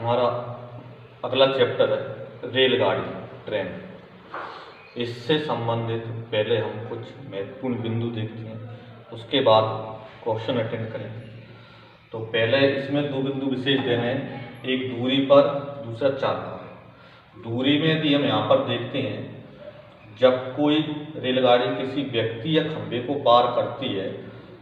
हमारा अगला चैप्टर है रेलगाड़ी, ट्रेन। इससे संबंधित पहले हम कुछ महत्वपूर्ण बिंदु देखते हैं, उसके बाद क्वेश्चन अटेंड करेंगे। तो पहले इसमें दो बिंदु विशेष देने हैं, एक दूरी पर, दूसरा चाल पर। दूरी में यदि हम यहाँ पर देखते हैं, जब कोई रेलगाड़ी किसी व्यक्ति या खंभे को पार करती है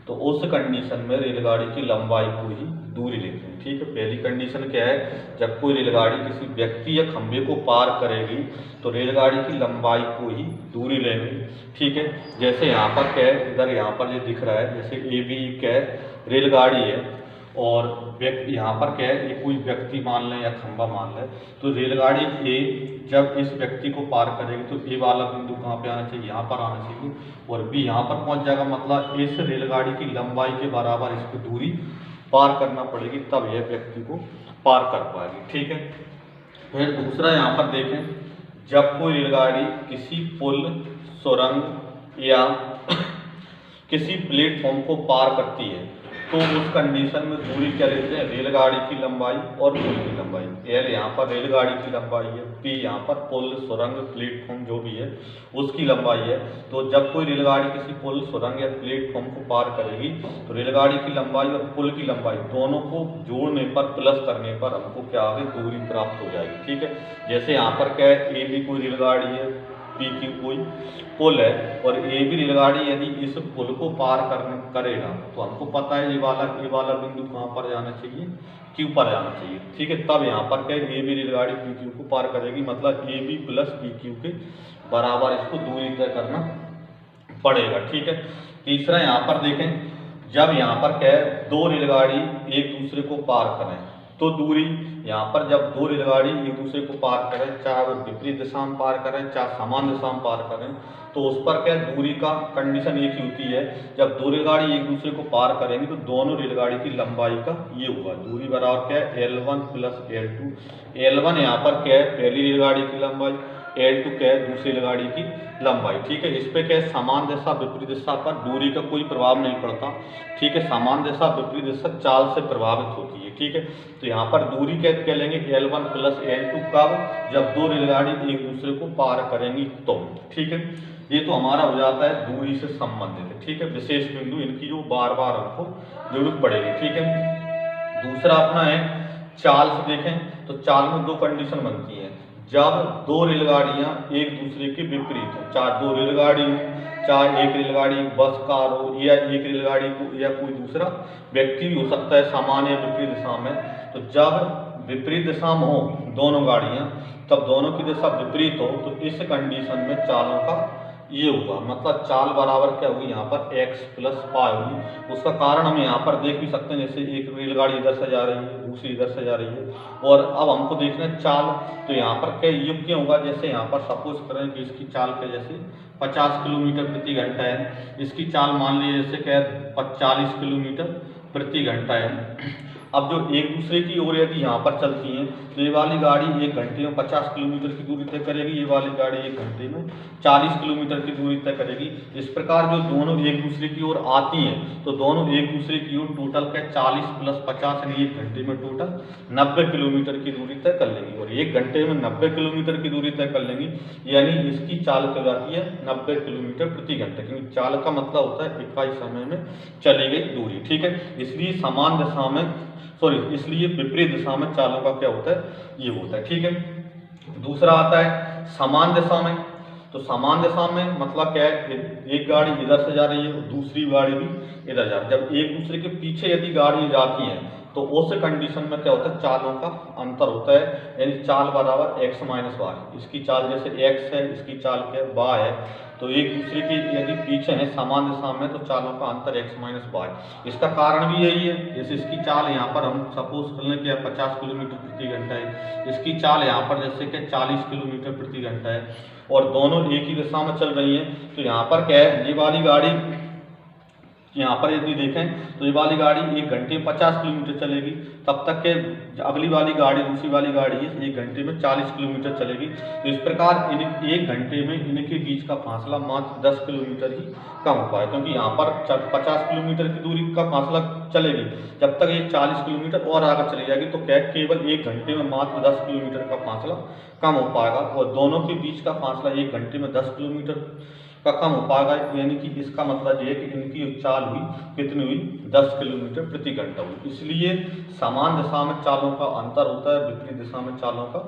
तो उस कंडीशन में रेलगाड़ी की लंबाई को ही दूरी लेते हैं। ठीक है, पहली कंडीशन क्या है, जब कोई रेलगाड़ी किसी व्यक्ति या खंभे को पार करेगी तो रेलगाड़ी की लंबाई को ही दूरी लेंगे। ठीक है, जैसे यहाँ पर क्या है, इधर यहाँ पर जो दिख रहा है, जैसे ए बी क्या है, रेलगाड़ी है, और यहाँ पर क्या है, ये कोई व्यक्ति मान लें या खंभा मान लें, तो रेलगाड़ी ए जब इस व्यक्ति को पार करेगी तो ए वाला बिंदु कहाँ पे आना चाहिए, यहाँ पर आना चाहिए, और बी यहाँ पर पहुँच जाएगा। मतलब इस रेलगाड़ी की लंबाई के बराबर इसको दूरी पार करना पड़ेगी, तब यह व्यक्ति को पार कर पाएगी। ठीक है, फिर दूसरा यहाँ पर देखें, जब कोई रेलगाड़ी किसी पुल, सुरंग या किसी प्लेटफॉर्म को पार करती है तो उस कंडीशन में दूरी क्या लेते हैं, रेलगाड़ी की लंबाई और पुल की लंबाई। एल यहाँ पर रेलगाड़ी की लंबाई है, पी यहाँ पर पुल, सुरंग, प्लेटफॉर्म जो भी है उसकी लंबाई है। तो जब कोई रेलगाड़ी किसी पुल, सुरंग या प्लेटफॉर्म को पार करेगी तो रेलगाड़ी की लंबाई और पुल की लंबाई दोनों को जोड़ने पर, प्लस करने पर हमको क्या आगे दूरी प्राप्त हो जाएगी। ठीक है, जैसे यहाँ पर क्या है, ए बी कोई रेलगाड़ी है, पी की कोई पुल है, और ए बी रेलगाड़ी यदि इस पुल को पार करेगा तो हमको पता है ये वाला बिंदु कहाँ पर जाना चाहिए, क्यू पर जाना चाहिए। ठीक है, तब यहाँ पर क्या है, ए बी रेलगाड़ी पी क्यू को पार करेगी, मतलब A B plus P Q के बराबर इसको दूरी तय करना पड़ेगा। ठीक है, तीसरा यहाँ पर देखें, जब यहाँ पर क्या है, दो रेलगाड़ी एक दूसरे को पार करें तो दूरी, यहाँ पर जब दो रेलगाड़ी एक दूसरे को पार करें, चाहे वो विपरीत दिशा में पार करें चाहे समान दिशा में पार करें, तो उस पर क्या दूरी का कंडीशन एक ही होती है, जब दो रेलगाड़ी एक दूसरे को पार करेंगी तो दोनों रेलगाड़ी की लंबाई का ये होगा दूरी बराबर क्या है, L1 प्लस L2। L1 यहाँ पर क्या है, पहली रेलगाड़ी की लंबाई, L2 क्या है, दूसरी रेलगाड़ी की लंबाई। ठीक है, इस पे क्या है, समान दिशा विपरीत दिशा पर दूरी का कोई प्रभाव नहीं पड़ता। ठीक है, समान दिशा विपरीत दिशा चाल से प्रभावित होती है। ठीक है, तो यहाँ पर दूरी क्या लेंगे, L1 प्लस L2 कब, जब दो रेलगाड़ी एक दूसरे को पार करेंगी तो। ठीक है, ये तो हमारा हो जाता है दूरी से संबंधित है। ठीक है, विशेष बिंदु इनकी जो बार बार हमको जरूरत पड़ेगी। ठीक है, दूसरा अपना है चाल से देखें, तो चाल में दो कंडीशन बनती है, जब दो रेलगाड़ियां एक दूसरे के विपरीत हो, चाहे दो रेलगाड़ी हो, चाहे एक रेलगाड़ी बस, कार हो, या एक रेलगाड़ी को या कोई दूसरा व्यक्ति भी हो सकता है समान या विपरीत दिशा में। तो जब विपरीत दिशा में हो दोनों गाड़ियां, तब दोनों की दिशा विपरीत हो, तो इस कंडीशन में चालों का ये होगा, मतलब चाल बराबर क्या होगी, यहाँ पर x प्लस पाई होगी। उसका कारण हम यहाँ पर देख भी सकते हैं, जैसे एक रेलगाड़ी इधर से जा रही है, दूसरी इधर से जा रही है, और अब हमको देखना है चाल, तो यहाँ पर क्या युग क्या होगा, जैसे यहाँ पर सपोज करें कि इसकी चाल क्या, जैसे 50 किलोमीटर प्रति घंटा है, इसकी चाल मान लीजिए जैसे क्या है 40 किलोमीटर प्रति घंटा है। अब जो एक दूसरे की ओर यदि यहाँ पर चलती हैं तो ये वाली गाड़ी एक घंटे में 50 किलोमीटर की दूरी तय करेगी, ये वाली गाड़ी एक घंटे में 40 किलोमीटर की दूरी तय करेगी। इस प्रकार जो दोनों एक दूसरे की ओर आती हैं तो दोनों एक दूसरे की ओर टोटल क्या 40 प्लस 50 यानी एक घंटे में टोटल 90 किलोमीटर की दूरी तय कर लेंगी, और एक घंटे में 90 किलोमीटर की दूरी तय कर लेंगी, यानी इसकी चाल क्या जाती है 90 किलोमीटर प्रति घंटा, क्योंकि चाल का मतलब होता है इकाई समय में चली गई दूरी। ठीक है, इसलिए समान दिशा में इसलिए विपरीत दिशा में चालों का क्या होता है, ये होता है। ठीक है, दूसरा आता है समान दिशा में, तो समान दिशा में मतलब क्या है, एक गाड़ी इधर से जा रही है और दूसरी गाड़ी भी इधर जा रही है। जब एक दूसरे के पीछे यदि गाड़ियां जाती हैं तो उस कंडीशन में क्या होता है, चालों का अंतर होता है, यानी चाल बराबर x माइनस वाई। इसकी चाल जैसे x है, इसकी चाल क्या है, y है, तो एक दूसरे की यदि पीछे है समान दिशा में तो चालों का अंतर x माइनस वाई। इसका कारण भी यही है, जैसे इसकी चाल यहाँ पर हम सपोज कर लें कि 50 किलोमीटर प्रति घंटा है, इसकी चाल यहाँ पर जैसे कि 40 किलोमीटर प्रति घंटा है, और दोनों एक ही दिशा में चल रही हैं, तो यहाँ पर क्या है, ये वाली गाड़ी यहाँ पर यदि देखें तो ये वाली गाड़ी 1 घंटे में 50 किलोमीटर चलेगी, तब तक के अगली वाली गाड़ी, दूसरी वाली गाड़ी है 1 घंटे में 40 किलोमीटर चलेगी। तो इस प्रकार इन 1 घंटे में इनके बीच का फासला मात्र 10 किलोमीटर ही कम हो पाए, क्योंकि यहाँ पर 50 किलोमीटर की दूरी का फासला चलेगी, जब तक ये 40 किलोमीटर और आगे चली जाएगी तो क्या केवल 1 घंटे में मात्र 10 किलोमीटर का फासला कम हो पाएगा, और दोनों के बीच का फासला 1 घंटे में 10 किलोमीटर का कम हो पाएगा। यानी कि इसका मतलब ये है कि इनकी चाल हुई कितनी हुई, 10 किलोमीटर प्रति घंटा हुई। इसलिए समान दिशा में चालों का अंतर होता है, विपरीत दिशा में चालों का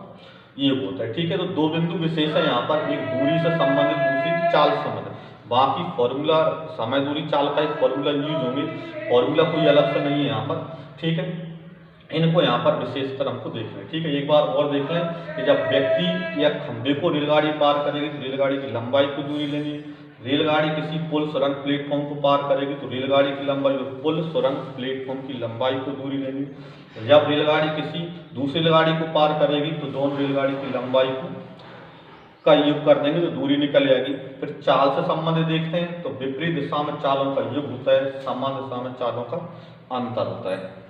ये होता है। ठीक है, तो 2 बिंदु विशेष है यहाँ पर, एक दूरी से संबंधित, दूसरी चाल से संबंधित। बाकी फॉर्मूला समय दूरी चाल का एक फॉर्मूला यूज होंगे, फॉर्मूला कोई अलग से नहीं है यहाँ पर। ठीक है, इनको यहाँ पर विशेषकर हमको देखना है। ठीक है, एक बार और देख लें कि जब व्यक्ति या खंभे को रेलगाड़ी पार करेगी तो रेलगाड़ी की लंबाई को दूरी लेनी है। रेलगाड़ी किसी पुल, सुरंग, प्लेटफॉर्म को पार करेगी तो रेलगाड़ी की लंबाई और पुल, सुरंग, प्लेटफॉर्म की लंबाई को दूरी लेनी है। जब रेलगाड़ी किसी दूसरी रेलगाड़ी को पार करेगी तो दोनों रेलगाड़ी की लंबाई को का योग कर देंगे तो दूरी निकल जाएगी। फिर चाल से संबंधित देखते हैं तो विपरीत दिशा में चालों का योग होता है, समान दिशा में चालों का अंतर होता है।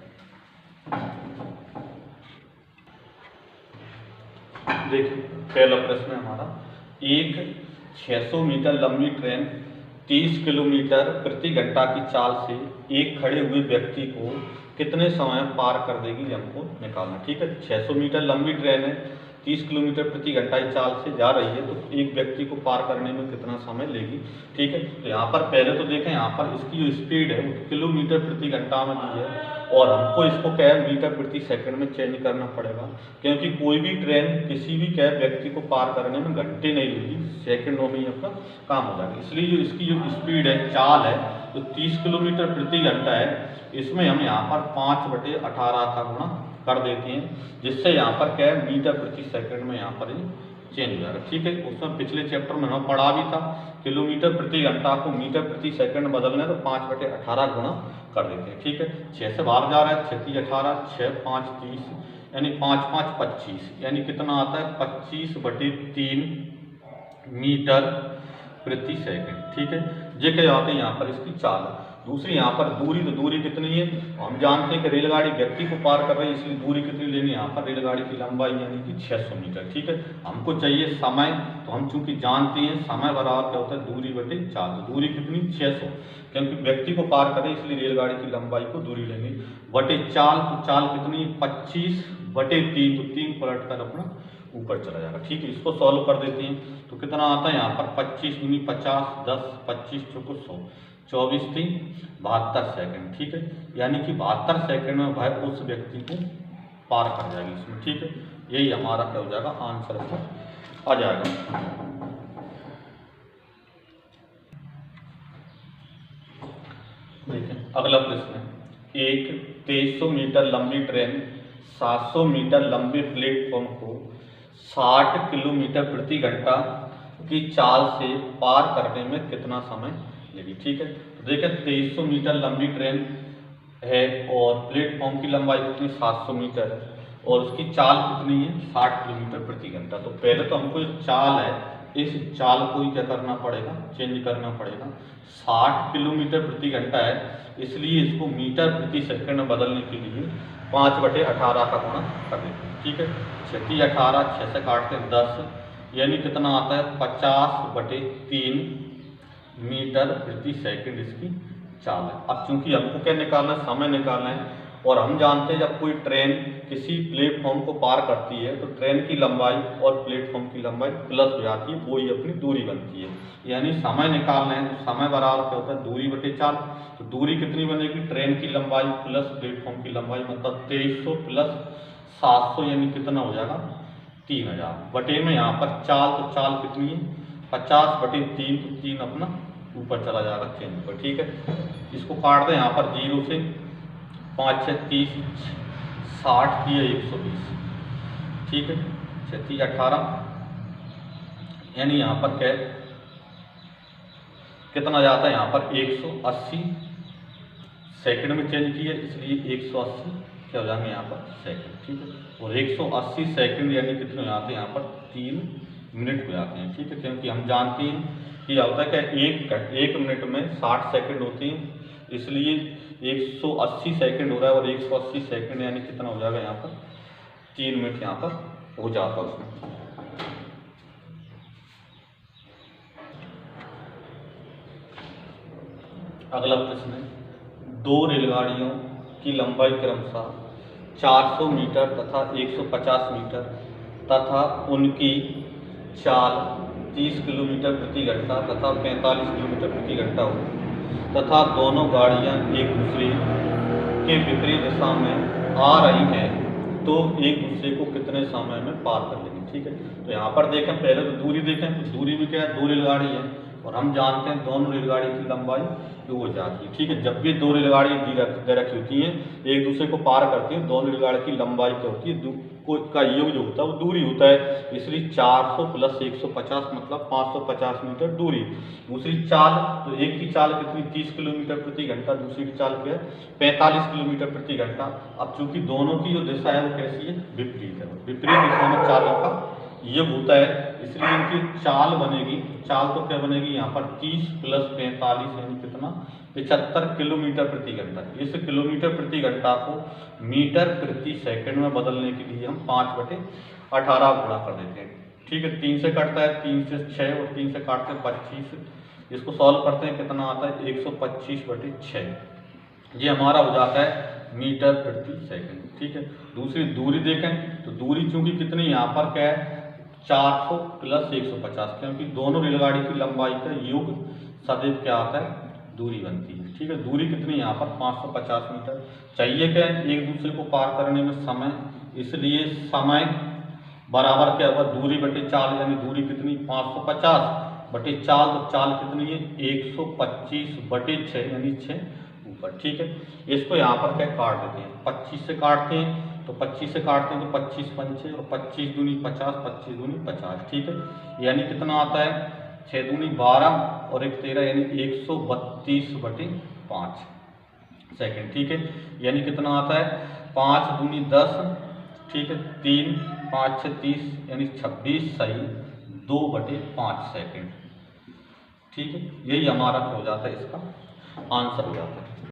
देखिए पहला प्रश्न है हमारा, एक 600 मीटर लंबी ट्रेन 30 किलोमीटर प्रति घंटा की चाल से एक खड़े हुए व्यक्ति को कितने समय पार कर देगी, हमको निकालना। ठीक है, 600 मीटर लंबी ट्रेन है, 30 किलोमीटर प्रति घंटा की चाल से जा रही है, तो एक व्यक्ति को पार करने में कितना समय लेगी। ठीक है, तो यहाँ पर पहले तो देखें, यहाँ पर इसकी जो स्पीड है वो किलोमीटर प्रति घंटा में दी है, और हमको इसको क्या है मीटर प्रति सेकंड में चेंज करना पड़ेगा, क्योंकि कोई भी ट्रेन किसी भी क्या व्यक्ति को पार करने में घंटे नहीं लेगी, सेकंडों में ही अपना काम हो जाएगा। इसलिए जो इसकी जो स्पीड है, चाल है, तो 30 किलोमीटर प्रति घंटा है, इसमें हम यहाँ पर 5/18 का गुणा कर देते हैं, जिससे यहाँ पर क्या है मीटर प्रति सेकंड में यहाँ पर चेंज हो जाएगा। ठीक है, उसमें पिछले चैप्टर में हम पढ़ा भी था, किलोमीटर प्रति घंटा को मीटर प्रति सेकंड बदलना है तो 5/18 गुणा कर देते हैं। ठीक है, 6 से बाहर जा रहा है, 6 3 18, 6 5 30, यानी 5 5 25, यानी कितना आता है 25/3 मीटर प्रति सेकंड। ठीक है, ये क्या आते हैं यहाँ पर इसकी चाल। दूसरी यहाँ पर दूरी, तो दूरी कितनी है हम जानते हैं कि रेलगाड़ी व्यक्ति को पार कर रही है, इसलिए दूरी कितनी लेनी है यहाँ पर रेलगाड़ी की लंबाई यानी कि 600 मीटर। ठीक है, हमको चाहिए समय, तो हम चूंकि जानते हैं समय बराबर क्या होता है दूरी बटे चाल, तो दूरी कितनी 600, क्योंकि व्यक्ति को पार करे इसलिए रेलगाड़ी की लंबाई को दूरी लेंगे, बटे चाल, तो चाल कितनी 25/3, तो 3 पलट कर अपना ऊपर चला जाएगा। ठीक है, इसको सॉल्व कर देते हैं तो कितना आता है यहाँ पर 25 दूनी 50, 10 25 चौको 100, 24 3 72 सेकंड। ठीक है, यानी कि 72 सेकंड में भाई उस व्यक्ति को पार कर जाएगी इसमें। ठीक है, यही हमारा क्या हो जाएगा आंसर आ जाएगा। देखें अगला प्रश्न है, एक 2300 मीटर लंबी ट्रेन 700 मीटर लंबे प्लेटफॉर्म को 60 किलोमीटर प्रति घंटा की चाल से पार करने में कितना समय लेगी। ठीक है, तो देखिए 2300 मीटर लंबी ट्रेन है और प्लेटफॉर्म की लंबाई कितनी 700 मीटर है और उसकी चाल कितनी है 60 किलोमीटर प्रति घंटा। तो पहले तो हमको जो चाल है इस चाल को ही क्या करना पड़ेगा, चेंज करना पड़ेगा। 60 किलोमीटर प्रति घंटा है, इसलिए इसको मीटर प्रति सेकंड में बदलने के लिए 5/18 का गुणा कर देते हैं। ठीक है, 6 3 18, 6 से काटते हैं 10, यानी कितना आता है 50/3 मीटर प्रति सेकंड इसकी चाल है। अब चूंकि हमको क्या निकालना है, समय निकालना है, और हम जानते हैं जब कोई ट्रेन किसी प्लेटफॉर्म को पार करती है तो ट्रेन की लंबाई और प्लेटफॉर्म की लंबाई प्लस हो जाती है, वही अपनी दूरी बनती है। यानी समय निकालना है तो समय बराबर क्या होता है दूरी बटे चाल। तो दूरी कितनी बनेगी, ट्रेन की लंबाई प्लस प्लेटफॉर्म की लंबाई, मतलब 2300 प्लस 700 यानी कितना हो जाएगा 3000 बटे में यहाँ पर चाल, तो चाल कितनी है 50/3, तो 3 अपना ऊपर चला जाएगा चेंज पर। ठीक है, इसको काट दें यहाँ पर 0 से 5 6 30, 60 किया 120। ठीक है, 6 3 18, यानी यहाँ पर क्या कितना जाता है यहाँ पर 180 सेकंड में चेंज किया, इसलिए 180 क्या हो जाएंगे यहाँ पर सेकंड। ठीक है, और 180 सेकंड यानी कितने हो जाते हैं यहाँ पर 3 मिनट हो जाते हैं। ठीक है, क्योंकि हम जानते हैं कि होता है क्या एक मिनट में 60 सेकंड होती हैं, इसलिए 180 सेकंड हो रहा है, और 180 सेकंड यानी कितना हो जाएगा यहाँ पर 3 मिनट यहाँ पर हो जाता है उसमें। अगला प्रश्न है, 2 रेलगाड़ियों की लंबाई क्रमशः 400 मीटर तथा 150 मीटर तथा उनकी चाल 30 किलोमीटर प्रति घंटा तथा 45 किलोमीटर प्रति घंटा हो, तथा दोनों गाड़ियां एक दूसरे के विपरीत दिशा में आ रही हैं, तो एक दूसरे को कितने समय में पार कर लेंगे। ठीक है, तो यहाँ पर देखें, पहले तो दूरी देखें, तो दूरी में क्या है, 2 रेलगाड़ी है, और हम जानते हैं दोनों रेलगाड़ी की लंबाई हो जाती है। ठीक है, जब भी 2 रेलगाड़ी दे रखी होती हैं, एक दूसरे को पार करती हैं, दोनों रेलगाड़ी की लंबाई क्या होती है, का योग जो होता है वो दूरी होता है। इसलिए 400 + 150 मतलब 550 मीटर दूरी। दूसरी चाल, तो एक की चाल कितनी, 30 किलोमीटर प्रति घंटा, दूसरी की चाल क्या है, 45 किलोमीटर प्रति घंटा। अब चूंकि दोनों की जो दिशा है वो कैसी है, विपरीत है, विपरीत दिशा में चालों का योग होता है, इसलिए इनकी चाल बनेगी। चाल तो क्या बनेगी यहाँ पर 30 + 45 यानी कितना, 75 किलोमीटर प्रति घंटा। इस किलोमीटर प्रति घंटा को मीटर प्रति सेकंड में बदलने के लिए हम 5/18 गुणा कर देते हैं। ठीक है, 3 से कटता है, 3 से 6 और 3 से काटते हैं 25। इसको सॉल्व करते हैं, कितना आता है 125/6। ये हमारा हो जाता है मीटर प्रति सेकंड। ठीक है, दूसरी दूरी देखें, तो दूरी चूंकि कितनी यहाँ पर क्या है, 400 + 150, क्योंकि दोनों रेलगाड़ी की लंबाई का योग सदैव क्या आता है, दूरी बनती है। ठीक है, दूरी कितनी यहाँ पर 550 मीटर। चाहिए क्या है, एक दूसरे को पार करने में समय, इसलिए समय बराबर क्या होगा, दूरी बटे चाल, यानी दूरी कितनी 550 बटे चाल, तो चाल कितनी है 125/6 यानी 6 ऊपर। ठीक है, इसको यहाँ पर क्या काट देते हैं, 25 से काटते हैं, तो 25 से काटते हैं तो 25 पंचे, और 25 दूनी 50, 25 दूनी 50। ठीक है, यानी कितना आता है 6 दूनी 12 और 1 13 यानी 132/5 सेकंड। ठीक है, यानी कितना आता है 5 दूनी 10, ठीक है, 3 5 6 30 यानी 26 सही 2/5 सेकंड। ठीक है, यही हमारा हो जाता है, इसका आंसर हो जाता है।